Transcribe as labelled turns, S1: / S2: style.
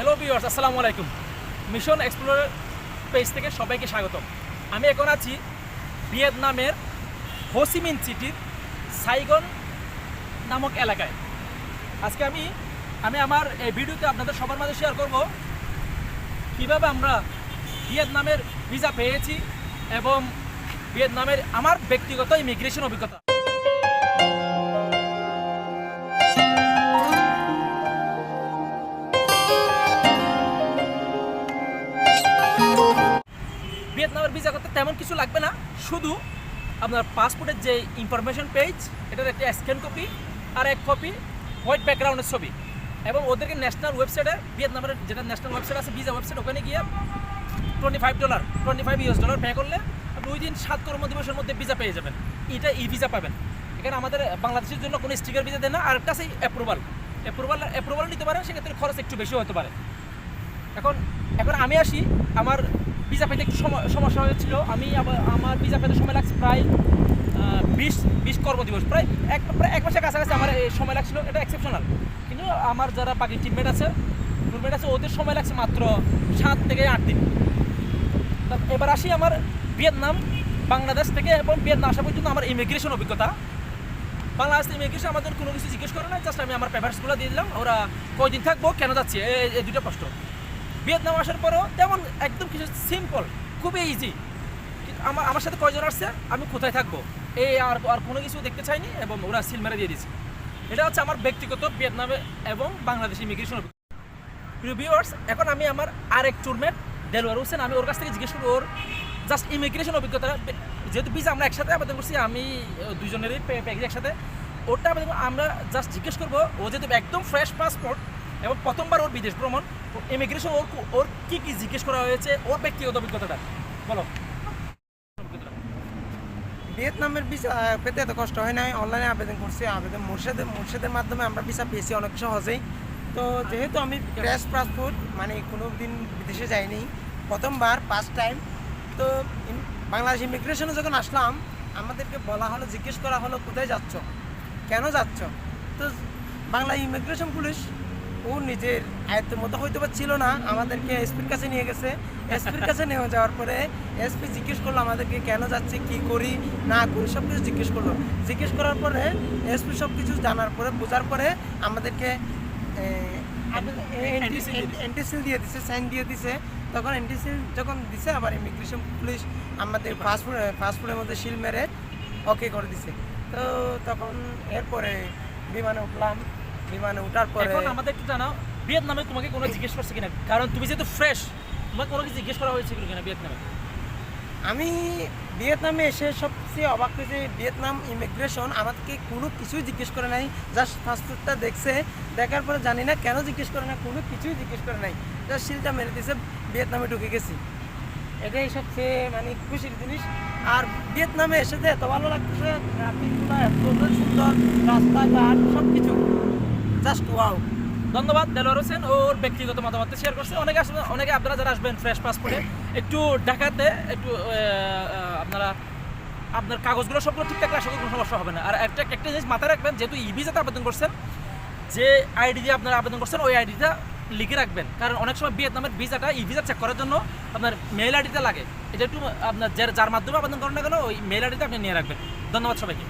S1: Hello viewers, আসসালামু আলাইকুম। Mission explorer page থেকে সবাইকে স্বাগতম। আমি এখন আছি ভিয়েতনামের হোসিমিন সিটির সাইগন নামক এলাকায়। আজকে আমি আমার এই ভিডিওতে আপনাদের সবার মাঝে শেয়ার করব কীভাবে আমরা ভিয়েতনামের ভিসা পেয়েছি এবং ভিয়েতনামের আমার ব্যক্তিগত ইমিগ্রেশন অভিজ্ঞতা। ভিয়েতনামের ভিসা করতে তেমন কিছু লাগবে না, শুধু আপনার পাসপোর্টের যে ইনফরমেশন পেজ এটার একটা স্ক্যান কপি আর এক কপি হোয়াইট ব্যাকগ্রাউন্ডের ছবি, এবং ওদেরকে ন্যাশনাল ওয়েবসাইটে, ভিয়েতনামের যেটা ন্যাশনাল ওয়েবসাইট আছে ভিসা ওয়েবসাইট, ওখানে গিয়ে $25 পে করলে আপনি উইদিন 7 কর্মদিবসের মধ্যে ভিসা পেয়ে যাবেন। এটা ই ভিসা পাবেন। এখানে আমাদের বাংলাদেশের জন্য কোনো স্টিকার ভিসা দেয় না। আর একটা আছে অ্যাপ্রুভাল নিতে পারেন, সেক্ষেত্রে খরচ একটু বেশি হতে পারে। এখন আমি আসি, আমার ভিসা পেতে একটু সমস্যা হয়েছিল। আমার ভিসা পেতে সময় লাগছে প্রায় 20 কর্মদিবস, প্রায় এক মাসের কাছাকাছি আমার এই সময় লাগছিল। এটা এক্সেপশনাল, কিন্তু আমার যারা বাকি টিমমেট আছে ওদের সময় লাগছে মাত্র 7 থেকে 8 দিন। এবার আসি আমার ভিয়েতনাম, বাংলাদেশ থেকে এবং ভিয়েতনাম আসা পর্যন্ত আমার ইমিগ্রেশন অভিজ্ঞতা। বাংলাদেশ ইমিগ্রেশন আমাদের কোনো কিছু জিজ্ঞেস করে না, জাস্ট আমি আমার পেপারসগুলো দিয়ে দিলাম। ওরা কয়দিন থাকবো, কেন যাচ্ছি, এই দুটো প্রশ্ন। ভিয়েতনাম আসার পরও তেমন একদম কিছু সিম্পল, খুবই ইজি। আমার সাথে কয়জন আসছে, আমি কোথায় থাকবো, এই আর কোনো কিছু দেখতে চাইনি, এবং ওরা সিল মেরে দিয়ে দিয়েছে। এটা হচ্ছে আমার ব্যক্তিগত ভিয়েতনামে এবং বাংলাদেশ ইমিগ্রেশন অভিজ্ঞতা। প্রিয় ভিউয়ার্স, এখন আমি আমার আরেক ট্যুরমেট দেলোয়ার হোসেন, আমি ওর কাছ থেকে জিজ্ঞেস করবো ওর জাস্ট ইমিগ্রেশন অভিজ্ঞতা। যেহেতু ভিসা আমরা একসাথে আবেদন করছি, আমি দুজনেরই প্যাকেজ একসাথে, ওরটা আবেদন আমরা জাস্ট জিজ্ঞেস করবো। ও যেহেতু একদম ফ্রেশ পাসপোর্ট এবং প্রথমবার ওর বিদেশ ভ্রমণ, ইমিগ্রেশন ওর কী কী জিজ্ঞেস করা হয়েছে, ওর ব্যক্তিগত অভিজ্ঞতাটা বলো।
S2: ভিয়েতনামের ভিসা পেতে এত কষ্ট হয় না, অনলাইনে আবেদন করছি। মুর্শেদের মাধ্যমে আমরা ভিসা পেয়েছি অনেক সহজেই। তো যেহেতু আমি ফ্রেশ পাসপোর্ট, মানে কোনো দিন বিদেশে যাইনি, প্রথমবার ফার্স্ট টাইম, তো বাংলাদেশ ইমিগ্রেশনে যখন আসলাম আমাদেরকে বলা হলো, জিজ্ঞেস করা হলো কোথায় যাচ্ছ, কেন যাচ্ছ। তো বাংলা ইমিগ্রেশন পুলিশ ও নিজের আয়ত্তের মতো হয়তো বা ছিল না, আমাদেরকে এসপির কাছে নিয়ে গেছে। এসপির কাছে নিয়ে যাওয়ার পরে এসপি জিজ্ঞেস করলো আমাদেরকে কেন যাচ্ছি, কী করি না করি, সব কিছু জিজ্ঞেস করলো। জিজ্ঞেস করার পরে এসপি সব কিছু জানার পরে, বোঝার পরে আমাদেরকে এন্টিসিল দিয়ে দিছে, সাইন দিয়ে দিছে। তখন এন্টিসিল যখন দিছে, আবার ইমিগ্রেশন পুলিশ আমাদের পাসপোর্টের মধ্যে সিল মেরে ওকে করে দিছে। তো তখন এরপরে বিমানে উঠলাম। বিমানে ওঠার পরে
S1: এখন আমাদের একটু জানাও, ভিয়েতনামে তোমাকে কোনো জিজ্ঞেস করছে কিনা, কারণ তুমি যেহেতু ফ্রেশ, তোমাকে কোনো কিছু জিজ্ঞেস করা হয়েছে কিনা ভিয়েতনামে?
S2: আমি ভিয়েতনামে এসে সবচেয়ে অবাক হয়েছে, ভিয়েতনাম ইমিগ্রেশন আমাদেরকে কোনো কিছুই জিজ্ঞেস করে নাই। জাস্ট পাসপোর্টটা দেখছে, দেখার পরে জানি না কেন জিজ্ঞেস করে না, কোনো কিছুই জিজ্ঞেস করে নাই, জাস্ট সিলটা মেরে দিয়েছে, ভিয়েতনামে ঢুকে গেছি। এটাই সবচেয়ে মানে খুশির জিনিস। আর ভিয়েতনামে এসে যে এত ভালো লাগছে, ট্রাফিকগুলো এত সুন্দর, রাস্তাঘাট সব কিছু জাস্ট ওয়াও।
S1: ধন্যবাদ দেলোয়ার হোসেন, ওর ব্যক্তিগত মতামত শেয়ার করছে। অনেকে আপনারা যারা আসবেন ফ্রেশ পাসপোর্টে, একটু ঢাকাতে একটু আপনার কাগজগুলো সবগুলো ঠিক থাকলে আশা করি কোনো সমস্যা হবে না। আর একটা জিনিস মাথায় রাখবেন, যেহেতু ই ভিসাতে আবেদন করছেন, যে আইডি দিয়ে আপনারা আবেদন করছেন ওই আইডিটা লিখে রাখবেন, কারণ অনেক সময় ভিয়েতনামের ভিসাটা ই ভিসা চেক করার জন্য আপনার মেল আইডিটা লাগে। এটা একটু আপনার যার মাধ্যমে আবেদন করেন না কেন, ওই মেল আইডিটা আপনি নিয়ে রাখবেন। ধন্যবাদ সবাইকে।